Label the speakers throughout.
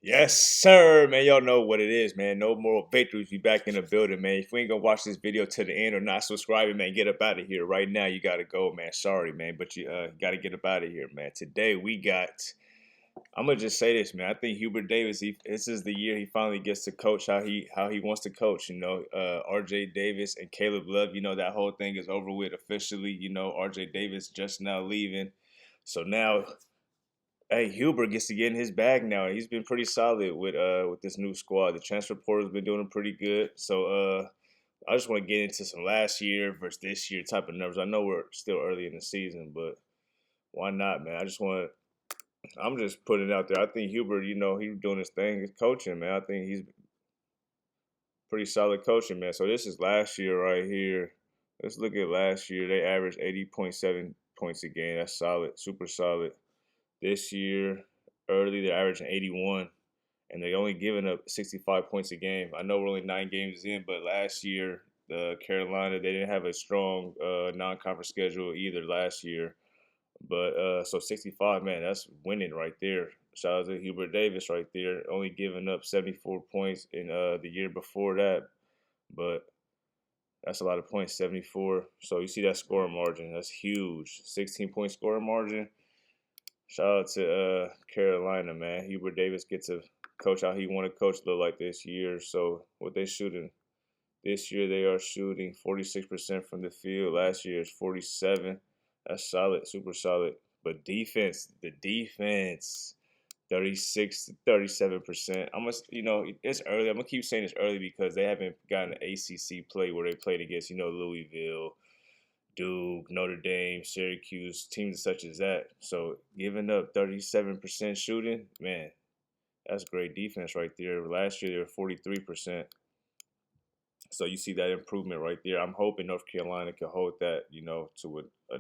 Speaker 1: Yes, sir, man. Y'all know what it is, man. No more victories. We back in the building, man. If we ain't gonna watch this video to the end or not subscribing, man, get up out of here right now. You gotta go, man. Sorry, man, but you gotta get up out of here, man. Today we got. I'm gonna just say this, man. I think Hubert Davis. This is the year he finally gets to coach how he wants to coach. R.J. Davis and Caleb Love. That whole thing is over with officially. R.J. Davis just now leaving, so now hey, Hubert gets to get in his bag now. He's been pretty solid with this new squad. The transfer portal's been doing pretty good. So I just want to get into some last year versus this year type of numbers. I know we're still early in the season, but why not, man? I'm just putting it out there. I think Hubert, he's doing his thing. He's coaching, man. I think he's pretty solid coaching, man. So this is last year right here. Let's look at last year. They averaged 80.7 points a game. That's solid, super solid. This year, early, they're averaging 81, and they only giving up 65 points a game. I know we're only 9 games in, but last year, the Carolina, they didn't have a strong non-conference schedule either last year. But so 65, man, that's winning right there. Shout out to Hubert Davis right there, only giving up 74 points in the year before that. But that's a lot of points, 74. So you see that scoring margin, that's huge. 16-point scoring margin. Shout out to Carolina, man. Hubert Davis gets to coach how he want to coach look like this year. So what they shooting this year, they are shooting 46% from the field. Last year is 47. That's solid, super solid. But the defense, 36 to 37%. It's early. I'm gonna keep saying it's early because they haven't gotten an ACC play where they played against, Louisville, Duke, Notre Dame, Syracuse, teams such as that. So giving up 37% shooting, man, that's great defense right there. Last year they were 43%. So you see that improvement right there. I'm hoping North Carolina can hold that, to a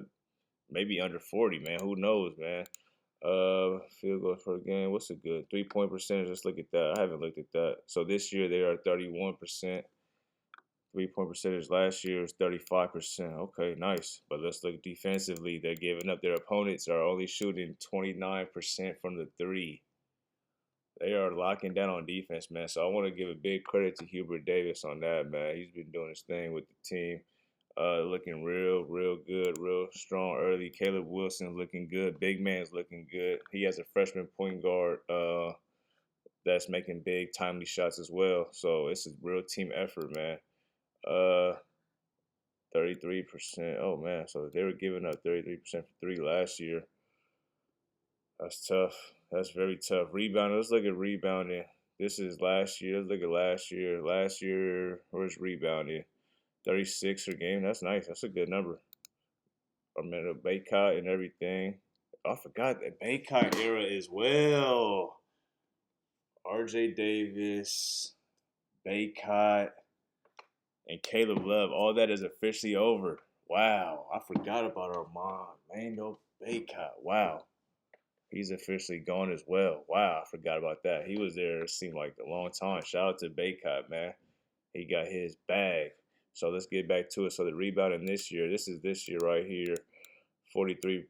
Speaker 1: maybe under 40, man. Who knows, man? Field goals per game. What's a good 3-point percentage? Let's look at that. I haven't looked at that. So this year they are 31%. 3-point percentage last year was 35%. Okay, nice. But let's look defensively. They're giving up. Their opponents are only shooting 29% from the three. They are locking down on defense, man. So I want to give a big credit to Hubert Davis on that, man. He's been doing his thing with the team. Looking real good, real strong early. Caleb Wilson looking good. Big man's looking good. He has a freshman point guard that's making big, timely shots as well. So it's a real team effort, man. Uh, 33%. Oh man, so they were giving up 33% for three last year. That's tough. That's very tough. Rebounding. Let's look at rebounding. This is last year. Let's look at last year. Last year, where's rebounding? 36 per game. That's nice. That's a good number. Armando Bacot and everything. I forgot that Bacot era as well. R.J. Davis, Bacot, and Caleb Love. All that is officially over. Wow, I forgot about Armando Bacot. Wow, he's officially gone as well. Wow, I forgot about that. He was there, it seemed like a long time. Shout out to Bacot, man. He got his bag. So let's get back to it. So the rebounding this year, this is this year right here, 43,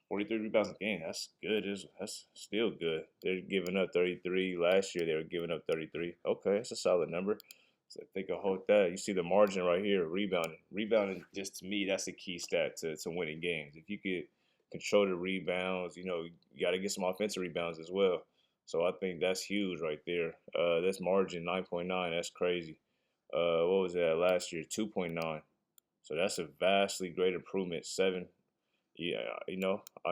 Speaker 1: 43 rebounds a game. That's good. That's still good. They're giving up 33. Last year they were giving up 33. Okay, that's a solid number. So I think I'll hold that. You see the margin right here, rebounding. Rebounding, just to me, that's the key stat to winning games. If you could control the rebounds, you got to get some offensive rebounds as well. So I think that's huge right there. That's margin 9.9. That's crazy. What was that last year? 2.9. So that's a vastly great improvement. 7. Yeah, I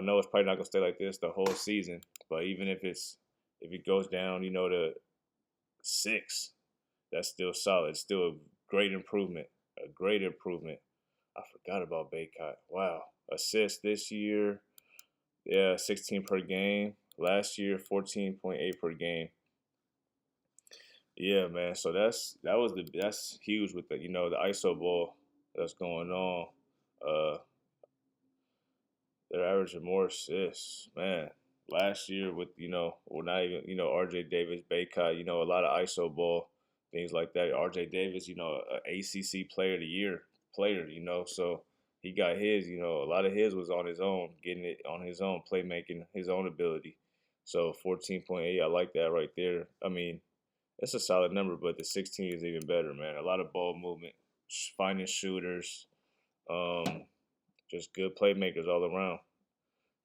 Speaker 1: know it's probably not gonna stay like this the whole season, but even if it goes down, to 6, that's still solid. It's still a great improvement. A great improvement. I forgot about Bacot. Wow. Assists this year, yeah, 16 per game. Last year, 14.8 per game. Yeah, man. So that's huge with the ISO ball that's going on. Uh, they're averaging more assists, man. Last year with well, not even R.J. Davis, Bacot, a lot of ISO ball, things like that. R.J. Davis, ACC Player of the Year player, so he got his, a lot of his was on his own, getting it on his own, playmaking, his own ability. So 14.8, I like that right there. I mean, that's a solid number, but the 16 is even better, man. A lot of ball movement, finding shooters, um, just good playmakers all around.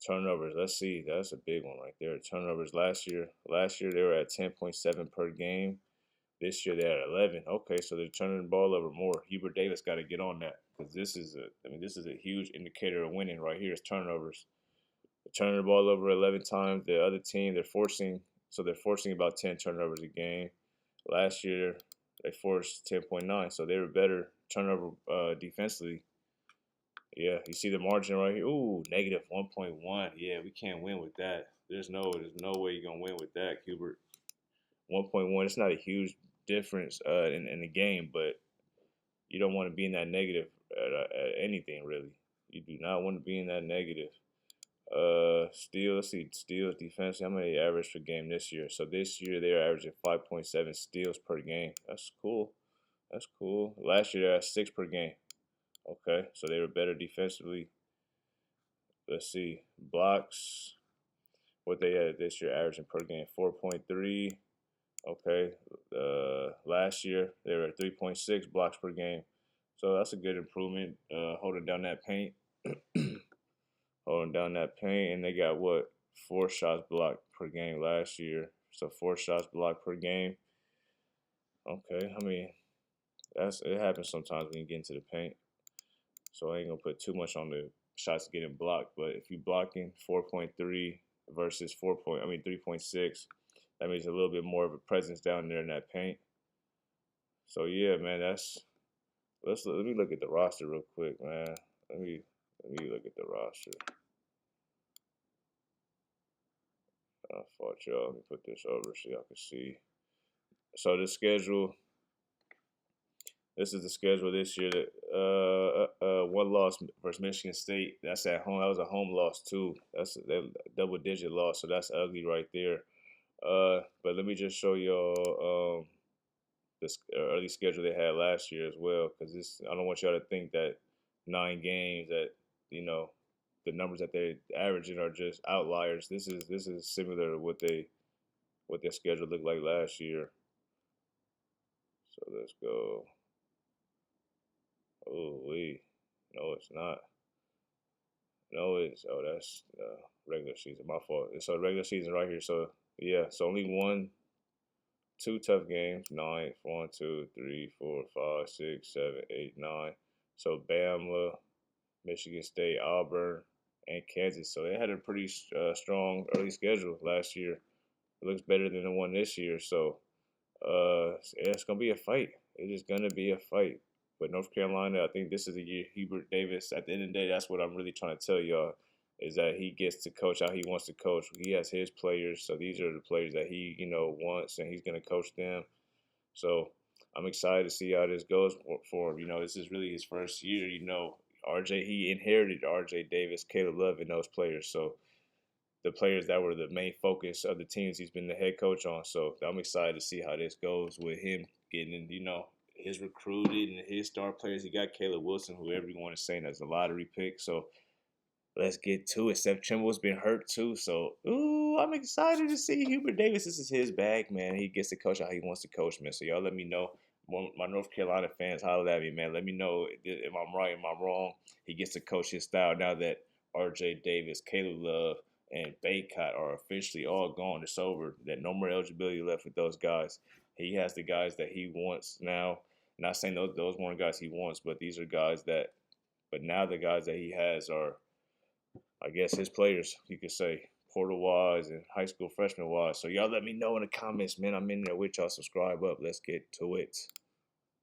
Speaker 1: Turnovers, let's see, that's a big one right there. Turnovers last year they were at 10.7 per game. This year they're at 11. Okay, so they're turning the ball over more. Hubert Davis got to get on that because this is a huge indicator of winning right here. Is turnovers. They're turning the ball over 11 times. The other team they're forcing about 10 turnovers a game. Last year they forced 10.9, so they were better turnover defensively. Yeah, you see the margin right here. Ooh, negative 1.1. Yeah, we can't win with that. There's no way you're gonna win with that, Hubert. 1.1. It's not a huge difference in the game, but you don't want to be in that negative at anything really. You do not want to be in that negative. Let's see, steals defense. How many they average per game this year? So this year they're averaging 5.7 steals per game. That's cool. That's cool. Last year they had 6 per game. Okay, so they were better defensively. Let's see, blocks. What they had this year, averaging per game 4.3. Okay, last year they were at 3.6 blocks per game, so that's a good improvement. Holding down that paint, holding down that paint, and they got what 4 shots blocked per game last year. So 4 shots blocked per game. Okay, I mean it happens sometimes when you get into the paint. So I ain't gonna put too much on the shots getting blocked, but if you blocking 4.3 versus 3.6, that means a little bit more of a presence down there in that paint. So yeah, man, let me look at the roster real quick, man. Let me look at the roster. I fought y'all. Let me put this over so y'all can see. So this is the schedule this year. One loss versus Michigan State. That's at home. That was a home loss too. That's a double-digit loss. So that's ugly right there. But let me just show y'all this early schedule they had last year as well, because I don't want y'all to think that 9 games that you know the numbers that they're averaging are just outliers. This is similar to what their schedule looked like last year. So let's go. Oh wait, no, it's not. No, it's that's regular season. My fault. So regular season right here. So yeah, so only 2 tough games. 9, 1, 2, 3, 4, 5, 6, 7, 8, 9. So Bama, Michigan State, Auburn, and Kansas. So they had a pretty strong early schedule last year. It looks better than the one this year. So yeah, it's gonna be a fight. It is gonna be a fight. But North Carolina, I think this is the year Hubert Davis. At the end of the day, that's what I'm really trying to tell y'all is that he gets to coach how he wants to coach. He has his players, so these are the players that he wants, and he's gonna coach them. So I'm excited to see how this goes for him. This is really his first year. He inherited RJ Davis, Caleb Love, and those players. So the players that were the main focus of the teams he's been the head coach on. So I'm excited to see how this goes with him getting in, his recruited and his star players. He got Caleb Wilson, who everyone is saying is a lottery pick. So let's get to it. Seth Trimble's been hurt too. So I'm excited to see Hubert Davis. This is his bag, man. He gets to coach how he wants to coach, man. So y'all let me know. My North Carolina fans, holler at me, man. Let me know if I'm right, am I wrong. He gets to coach his style now that RJ Davis, Caleb Love, and Bacot are officially all gone. It's over. That no more eligibility left with those guys. He has the guys that he wants now. Not saying those weren't guys he wants, but these are guys that. But now the guys that he has are, I guess, his players. You could say portal wise and high school freshman wise. So y'all let me know in the comments, man. I'm in there with y'all. Subscribe up. Let's get to it.